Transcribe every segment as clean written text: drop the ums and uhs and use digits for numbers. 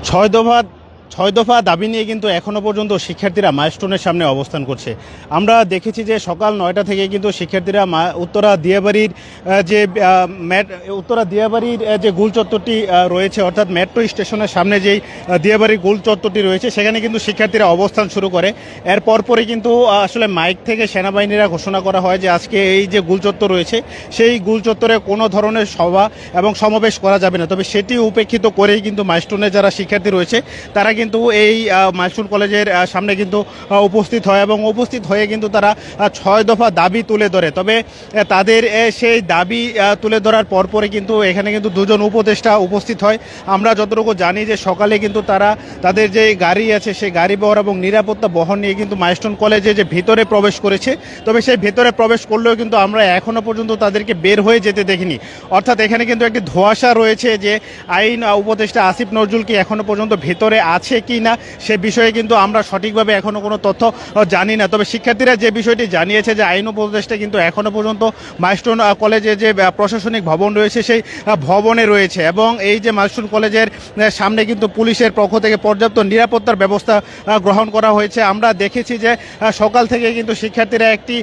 ছয় দফা ছয় দফা দাবি নিয়ে কিন্তু এখনও পর্যন্ত শিক্ষার্থীরা মাইলস্টোনের সামনে অবস্থান করছে। আমরা দেখেছি যে সকাল ৯টা থেকে কিন্তু শিক্ষার্থীরা উত্তরা দিয়াবাড়ির যে উত্তরা দিয়াবাড়ির যে গোল চত্বরটি রয়েছে, অর্থাৎ মেট্রো স্টেশনের সামনে যেই দিয়াবাড়ির গোল চত্বরটি রয়েছে, সেখানে কিন্তু শিক্ষার্থীরা অবস্থান শুরু করে। এর পরপরই কিন্তু আসলে মাইক থেকে সেনাবাহিনীরা ঘোষণা করা হয় যে আজকে এই যে গোল চত্বর রয়েছে, সেই গোল চত্বরে কোনো ধরনের সভা এবং সমাবেশ করা যাবে না। তবে সেটি উপেক্ষিত করেই কিন্তু মাইলস্টোনে যারা শিক্ষার্থী রয়েছে তারা কিন্তু এই মাইলস্টোন কলেজের সামনে কিন্তু উপস্থিত হয় এবং উপস্থিত হয়ে কিন্তু তারা ৬ দফা দাবি তুলে ধরে। তবে তাদের সেই দাবি তুলে ধরার পরপরই কিন্তু এখানে কিন্তু দুজন উপদেষ্টা উপস্থিত হয়। আমরা যতটুকু জানি যে সকালে কিন্তু তারা তাদের যে গাড়ি আছে সেই গাড়ি বহর এবং নিরাপত্তা বহন নিয়ে কিন্তু মাইলস্টোন কলেজে যে ভিতরে প্রবেশ করেছে। তবে সেই ভিতরে প্রবেশ করলেও কিন্তু আমরা এখনও পর্যন্ত তাদেরকে বের হয়ে যেতে দেখিনি। অর্থাৎ এখানে কিন্তু একটি ধোঁয়াশা রয়েছে যে আইন উপদেষ্টা আসিফ নজরুল কি এখনও পর্যন্ত ভিতরে আছে কি না, সে বিষয়ে কিন্তু আমরা সঠিকভাবে এখনও কোনো তথ্য জানি না। তবে শিক্ষার্থীরা যে বিষয়টি জানিয়েছে যে আইন উপদেষ্টা কিন্তু এখনও পর্যন্ত মাইলস্টোন কলেজে যে প্রশাসনিক ভবন রয়েছে সেই ভবনে রয়েছে এবং এই যে মাইলস্টোন কলেজের সামনে কিন্তু পুলিশের পক্ষ থেকে পর্যাপ্ত নিরাপত্তার ব্যবস্থা গ্রহণ করা হয়েছে। আমরা দেখেছি যে সকাল থেকে কিন্তু শিক্ষার্থীরা একটি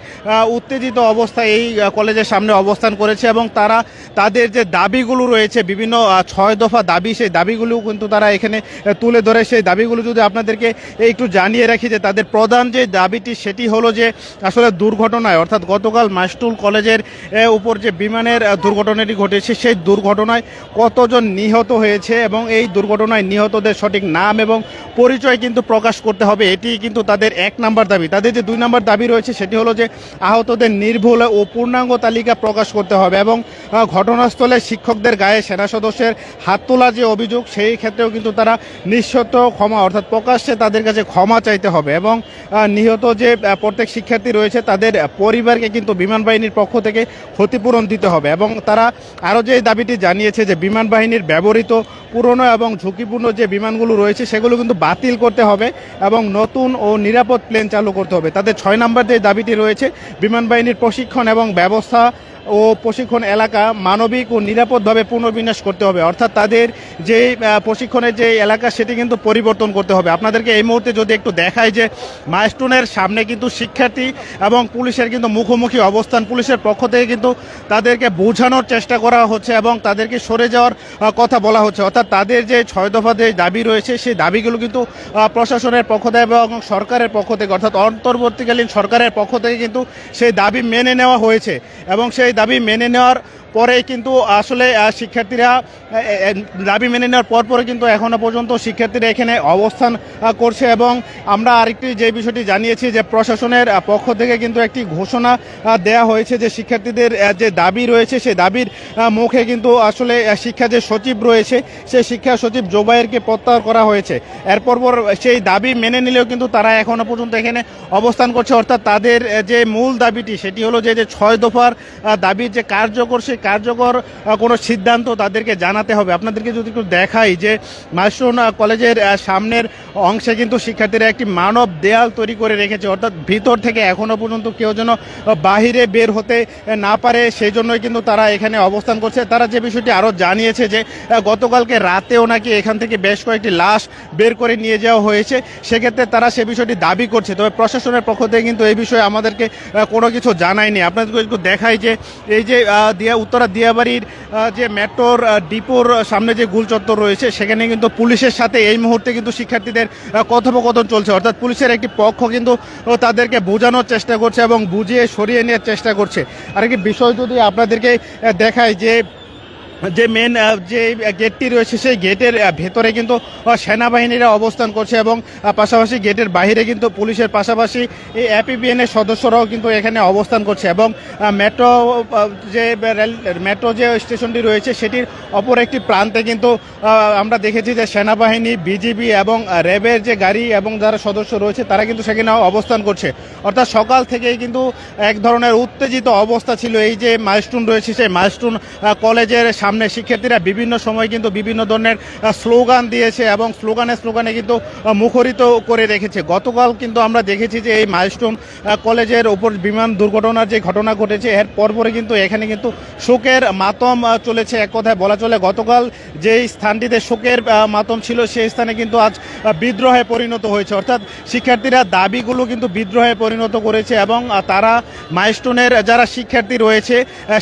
উত্তেজিত অবস্থায় এই কলেজের সামনে অবস্থান করেছে এবং তারা তাদের যে দাবিগুলো রয়েছে, বিভিন্ন ৬ দফা দাবি, সেই দাবিগুলো কিন্তু তারা এখানে তুলে ধরে। সেই দাবিগুলো যদি আপনাদেরকে একটু জানিয়ে রাখি যে তাদের প্রধান যে দাবিটি সেটি হলো যে আসলে দুর্ঘটনায়, অর্থাৎ গতকাল মাইলস্টোন কলেজের উপর যে বিমানের দুর্ঘটনাটি ঘটেছে, সেই দুর্ঘটনায় কতজন নিহত হয়েছে এবং এই দুর্ঘটনায় নিহতদের সঠিক নাম এবং পরিচয় কিন্তু প্রকাশ করতে হবে। এটি কিন্তু তাদের ১ নাম্বার দাবি। তাদের যে ২ নাম্বার দাবি রয়েছে সেটি হলো যে আহতদের নির্ভুল ও পূর্ণাঙ্গ তালিকা প্রকাশ করতে হবে এবং ঘটনাস্থলে শিক্ষকদের গায়ে সেনা সদস্যের হাত তোলা যে অভিযোগ, সেই ক্ষেত্রেও কিন্তু তারা নিঃশর্ত ক্ষমা, অর্থাৎ প্রকাশ্যে তাদের কাছে ক্ষমা চাইতে হবে এবং নিহত যে প্রত্যেক শিক্ষার্থী রয়েছে তাদের পরিবারকে কিন্তু বিমান বাহিনীর পক্ষ থেকে ক্ষতিপূরণ দিতে হবে এবং তারা আরও যে দাবিটি জানিয়েছে যে বিমান বাহিনীর ব্যবহৃত পুরনো এবং ঝুঁকিপূর্ণ যে বিমানগুলো রয়েছে সেগুলো কিন্তু বাতিল করতে হবে এবং নতুন ও নিরাপদ প্লেন চালু করতে হবে। তাদের ৬ নম্বর যে দাবিটি রয়েছে, বিমান বাহিনীর প্রশিক্ষণ এবং ব্যবস্থা ও প্রশিক্ষণ এলাকা মানবিক ও নিরাপদভাবে পুনর্বিন্যাস করতে হবে। অর্থাৎ তাদের যে প্রশিক্ষণের যে এলাকা সেটি কিন্তু পরিবর্তন করতে হবে। আপনাদেরকে এই মুহূর্তে যদি একটু দেখায় যে মাইলস্টোনের সামনে কিন্তু শিক্ষার্থী এবং পুলিশের কিন্তু মুখোমুখি অবস্থান। পুলিশের পক্ষ থেকে কিন্তু তাদেরকে বোঝানোর চেষ্টা করা হচ্ছে এবং তাদেরকে সরে যাওয়ার কথা বলা হচ্ছে। অর্থাৎ তাদের যে ৬ দফা যে দাবি রয়েছে সেই দাবিগুলো কিন্তু প্রশাসনের পক্ষ থেকে এবং সরকারের পক্ষ থেকে, অর্থাৎ অন্তর্বর্তীকালীন সরকারের পক্ষ থেকে কিন্তু সেই দাবি মেনে নেওয়া হয়েছে এবং সেই দাবি মেনে নেওয়ার পরেই কিন্তু আসলে শিক্ষার্থীরা দাবি মেনে নেওয়ার পরে কিন্তু এখনও পর্যন্ত শিক্ষার্থীরা এখানে অবস্থান করছে এবং আমরা আরেকটি যে বিষয়টি জানিয়েছি যে প্রশাসনের পক্ষ থেকে কিন্তু একটি ঘোষণা দেয়া হয়েছে যে শিক্ষার্থীদের যে দাবি রয়েছে সেই দাবির মুখে কিন্তু আসলে শিক্ষা যে সচিব রয়েছে সেই শিক্ষা সচিব জোবায়েরকে প্রত্যাহার করা হয়েছে। এরপর সেই দাবি মেনে নিলেও কিন্তু তারা এখনও পর্যন্ত এখানে অবস্থান করছে। অর্থাৎ তাদের যে মূল দাবিটি সেটি হলো যে ৬ দফার দাবির যে কার্যকর সেই কার্যকর কোনো সিদ্ধান্ত তাদেরকে জানাতে হবে। আপনাদেরকে যদি একটু দেখাই যে মাইলস্টোন কলেজের সামনের অংশে কিন্তু শিক্ষার্থীরা একটি মানব দেয়াল তৈরি করে রেখেছে, অর্থাৎ ভিতর থেকে এখনও পর্যন্ত কেউ যেন বাহিরে বের হতে না পারে, সেই জন্যই কিন্তু তারা এখানে অবস্থান করছে। তারা যে বিষয়টি আরও জানিয়েছে যে গতকালকে রাতেও নাকি এখান থেকে বেশ কয়েকটি লাশ বের করে নিয়ে যাওয়া হয়েছে, সেক্ষেত্রে তারা সে বিষয়টি দাবি করছে। তবে প্রশাসনের পক্ষ থেকে কিন্তু এই বিষয়ে আমাদেরকে কোনো কিছু জানায়নি। আপনাদেরকে একটু দেখাই যে এই যে উত্তরা দিয়াবাড়ির যে মেট্রোর ডিপোর সামনে যে গোল চত্বর রয়েছে সেখানে কিন্তু পুলিশের সাথে এই মুহূর্তে কিন্তু শিক্ষার্থীদের কথোপকথন চলছে। অর্থাৎ পুলিশের একটি পক্ষ কিন্তু তাদেরকে বোঝানোর চেষ্টা করছে এবং বুঝিয়ে সরিয়ে নেওয়ার চেষ্টা করছে। আরেকটি বিষয় যদি আপনাদেরকে দেখায় যে মেন যে গেটটি রয়েছে সেই গেটের ভেতরে কিন্তু সেনাবাহিনীরা অবস্থান করছে এবং পাশাপাশি গেটের বাইরে কিন্তু পুলিশের পাশাপাশি এই এপিবিএনের সদস্যরাও কিন্তু এখানে অবস্থান করছে এবং মেট্রো যে স্টেশনটি রয়েছে সেটির অপর একটি প্রান্তে কিন্তু আমরা দেখেছি যে সেনাবাহিনী, বিজিবি এবং র্যাবের যে গাড়ি এবং যারা সদস্য রয়েছে তারা কিন্তু সেখানে অবস্থান করছে। অর্থাৎ সকাল থেকেই কিন্তু এক ধরনের উত্তেজিত অবস্থা ছিল। এই যে মাইলস্টোন রয়েছে সেই মাইলস্টোন কলেজের সামনে সামনে শিক্ষার্থীরা বিভিন্ন সময় কিন্তু বিভিন্ন ধরনের স্লোগান দিয়েছে এবং স্লোগানে কিন্তু মুখরিত করে রেখেছে। গতকাল কিন্তু আমরা দেখেছি যে এই মাইলস্টোন কলেজের ওপর বিমান দুর্ঘটনার যে ঘটনা ঘটেছে এর পরপরে কিন্তু এখানে কিন্তু শোকের মাতম চলেছে। এক কথায় বলা চলে গতকাল যেই স্থানটিতে শোকের মাতম ছিল সেই স্থানে কিন্তু আজ বিদ্রোহে পরিণত হয়েছে, অর্থাৎ শিক্ষার্থীরা দাবিগুলো কিন্তু বিদ্রোহে পরিণত করেছে এবং তারা মাইলস্টোনের যারা শিক্ষার্থী রয়েছে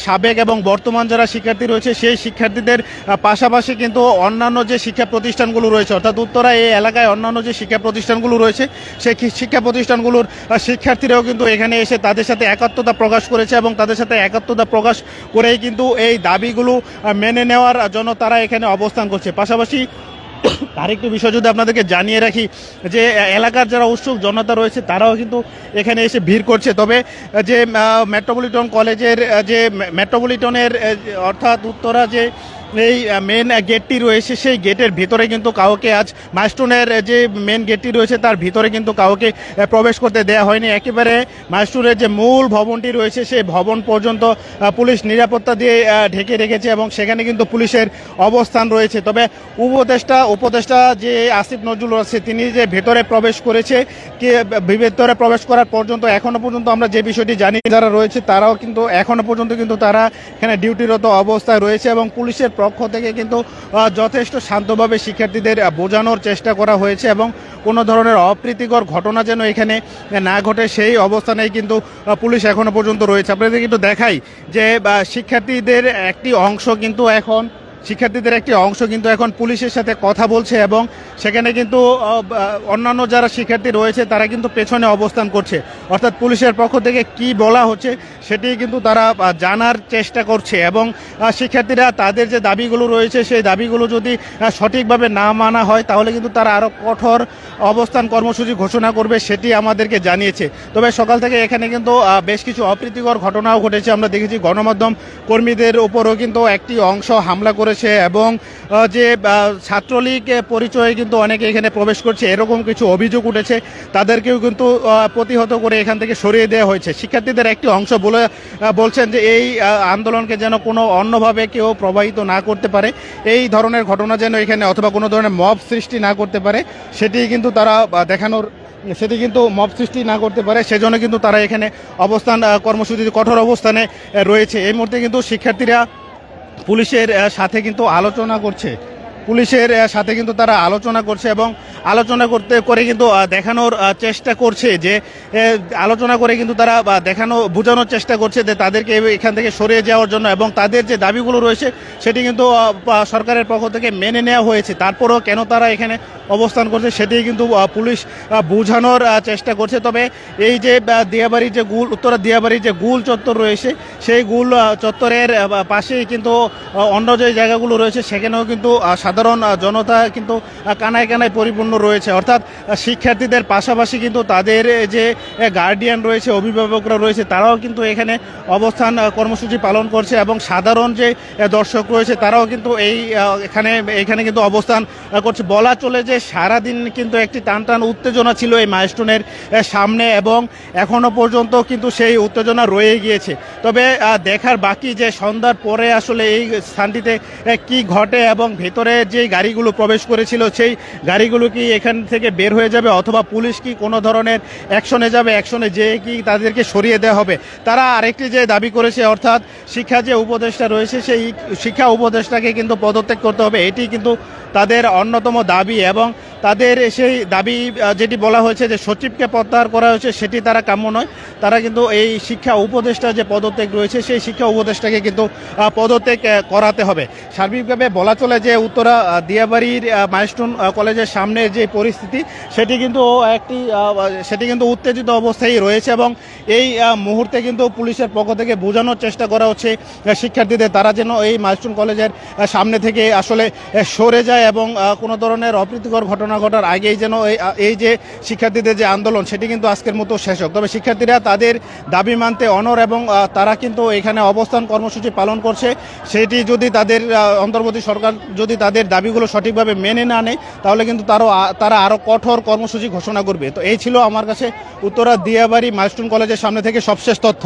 সাবেক এবং বর্তমান যারা শিক্ষার্থী রয়েছে সেই শিক্ষার্থীদের পাশাপাশি কিন্তু অন্যান্য যে শিক্ষা প্রতিষ্ঠানগুলো রয়েছে, অর্থাৎ উত্তরা এই এলাকায় অন্যান্য যে শিক্ষা প্রতিষ্ঠানগুলো রয়েছে সেই শিক্ষা প্রতিষ্ঠানগুলোর শিক্ষার্থীরাও কিন্তু এখানে এসে তাদের সাথে একাত্মতা প্রকাশ করেছে এবং তাদের সাথে একাত্মতা প্রকাশ করেই কিন্তু এই দাবিগুলো মেনে নেওয়ার জন্য তারা এখানে অবস্থান করছে। পাশাপাশি আরেকটি বিষয় যদি আপনাদেরকে জানিয়ে রাখি যে এলাকার যারা উৎসুক জনতা রয়েছে তারাও কিন্তু এখানে এসে ভিড় করছে। তবে যে মেট্রোপলিটন কলেজের যে মেট্রোপলিটনের অর্থাৎ উত্তরা যে এই মেন গেটটি রয়েছে সেই গেটের ভিতরে কিন্তু কাউকে আজ মাইলস্টোনের যে মেন গেটটি রয়েছে তার ভিতরে কিন্তু কাউকে প্রবেশ করতে দেওয়া হয়নি। একেবারে মাইলস্টোনের যে মূল ভবনটি রয়েছে সেই ভবন পর্যন্ত পুলিশ নিরাপত্তা দিয়ে ঢেকে রেখেছে এবং সেখানে কিন্তু পুলিশের অবস্থান রয়েছে। তবে উপদেষ্টা যে আসিফ নজরুল আছে তিনি যে ভেতরে প্রবেশ করেছে ভেতরে প্রবেশ করার পর্যন্ত এখনো পর্যন্ত আমরা যে বিষয়টি জানি যারা রয়েছে তারাও কিন্তু এখনো পর্যন্ত কিন্তু তারা এখানে ডিউটিরত অবস্থায় রয়েছে এবং পুলিশের পক্ষ থেকে কিন্তু যথেষ্ট শান্তভাবে শিক্ষার্থীদের বোঝানোর চেষ্টা করা হয়েছে এবং কোনো ধরনের অপ্রীতিকর ঘটনা যেন এখানে না ঘটে সেই অবস্থানেই কিন্তু পুলিশ এখনো পর্যন্ত রয়েছে। আপনাদের কিন্তু দেখাই যে শিক্ষার্থীদের একটি অংশ কিন্তু এখন পুলিশের সাথে কথা বলছে এবং সেখানে কিন্তু অন্যান্য যারা শিক্ষার্থী রয়েছে তারা কিন্তু পেছনে অবস্থান করছে, অর্থাৎ পুলিশের পক্ষ থেকে কি বলা হচ্ছে সেটি কিন্তু তারা জানার চেষ্টা করছে এবং শিক্ষার্থীরা তাদের যে দাবিগুলো রয়েছে সেই দাবিগুলো যদি সঠিকভাবে না মানা হয় তাহলে কিন্তু তারা আরও কঠোর অবস্থান কর্মসূচি ঘোষণা করবে সেটি আমাদেরকে জানিয়েছে। তবে সকাল থেকে এখানে কিন্তু বেশ কিছু অপ্রীতিকর ঘটনাও ঘটেছে। আমরা দেখেছি গণমাধ্যম কর্মীদের উপরও কিন্তু একটি অংশ হামলা করেছে এবং যে ছাত্রলীগ পরিচয়ে কিন্তু অনেকে এখানে প্রবেশ করছে এরকম কিছু অভিযোগ উঠেছে, তাদেরকেও কিন্তু প্রতিহত করে এখান থেকে সরিয়ে দেওয়া হয়েছে। শিক্ষার্থীদের একটি অংশ বলছেন যে এই আন্দোলনকে যেন কোনো অন্যভাবে কেউ প্রবাহিত না করতে পারে, এই ধরনের ঘটনা যেন এখানে অথবা কোনো ধরনের মব সৃষ্টি না করতে পারে সেটি কিন্তু তারা মব সৃষ্টি না করতে পারে সেজন্য কিন্তু তারা এখানে অবস্থান কর্মসূচি কঠোর অবস্থানে রয়েছে। এই মুহূর্তে কিন্তু শিক্ষার্থীরা পুলিশের সাথে কিন্তু তারা আলোচনা করছে এবং আলোচনা করে কিন্তু দেখানোর চেষ্টা করছে যে আলোচনা করে কিন্তু তারা বোঝানোর চেষ্টা করছে যে তাদেরকে এখান থেকে সরিয়ে যাওয়ার জন্য এবং তাদের যে দাবিগুলো রয়েছে সেটি কিন্তু সরকারের পক্ষ থেকে মেনে নেওয়া হয়েছে। তারপরেও কেন তারা এখানে অবস্থান করছে সেটি কিন্তু পুলিশ বোঝানোর চেষ্টা করছে। তবে এই যে উত্তরা দিয়াবাড়ির যে গুল চত্বর রয়েছে সেই গুল চত্বরের পাশেই কিন্তু অন্য যে জায়গাগুলো রয়েছে সেখানেও কিন্তু সাধারণ জনতা কিন্তু কানায় কানায় পরিপূর্ণ রয়েছে, অর্থাৎ শিক্ষার্থীদের পাশাপাশি কিন্তু তাদের যে গার্ডিয়ান রয়েছে অভিভাবকরা রয়েছে তারাও কিন্তু এখানে অবস্থান কর্মসূচি পালন করছে এবং সাধারণ যে দর্শক রয়েছে তারাও কিন্তু এখানে কিন্তু অবস্থান করছে। বলা চলে যে সারাদিন কিন্তু একটি টান উত্তেজনা ছিল এই মাইলস্টোনের সামনে এবং এখনো পর্যন্ত কিন্তু সেই উত্তেজনা রয়ে গিয়েছে। তবে দেখার বাকি যে সন্ধ্যার পরে আসলে এই স্থানটিতে কি ঘটে এবং ভেতরে যে গাড়িগুলো প্রবেশ করেছিল সেই গাড়িগুলো কি এখান থেকে বের হয়ে যাবে অথবা পুলিশ কি কোনো ধরনের অ্যাকশনে যেয়ে কি তাদেরকে সরিয়ে দেওয়া হবে। তারা আরেকটি যে দাবি করেছে অর্থাৎ শিক্ষা যে উপদেষ্টা রয়েছে সেই শিক্ষা উপদেষ্টাকে কিন্তু পদত্যাগ করতে হবে, এটি কিন্তু তাদের অন্যতম দাবি এবং তাদের সেই দাবি যেটি বলা হয়েছে যে সচিবকে প্রত্যাহার করা হয়েছে সেটি তারা কাম্য নয়। তারা কিন্তু এই শিক্ষা উপদেষ্টা যে পদত্যাগ রয়েছে সেই শিক্ষা উপদেষ্টাকে কিন্তু পদত্যাগ করাতে হবে। সার্বিকভাবে বলা চলে যে উত্তরা দিয়াবাড়ির মাইলস্টোন কলেজের সামনে যে পরিস্থিতি সেটি কিন্তু উত্তেজিত অবস্থায় রয়েছে এবং এই মুহূর্তে কিন্তু পুলিশের পক্ষ থেকে বোঝানোর চেষ্টা করা হচ্ছে শিক্ষার্থীদের তারা যেন এই মাইলস্টোন কলেজের সামনে থেকে আসলে সরে যায় এবং কোনো ধরনের অপ্রীতিকর ঘটনা ঘটার আগেই যেন এই যে শিক্ষার্থীদের যে আন্দোলন সেটি কিন্তু আজকের মতো শেষ হোক। তবে শিক্ষার্থীরা তাদের দাবি মানতে অনড় এবং তারা কিন্তু এখানে অবস্থান কর্মসূচি পালন করছে। সেটি যদি তাদের অন্তর্বর্তী সরকার যদি তাদের দাবিগুলো সঠিকভাবে মেনে না নেয় তাহলে কিন্তু তারা আরও কঠোর কর্মসূচি ঘোষণা করবে। তো এই ছিল আমার কাছে উত্তরা দিয়াবাড়ি মাইলস্টোন কলেজের সামনে থেকে সবশেষ তথ্য।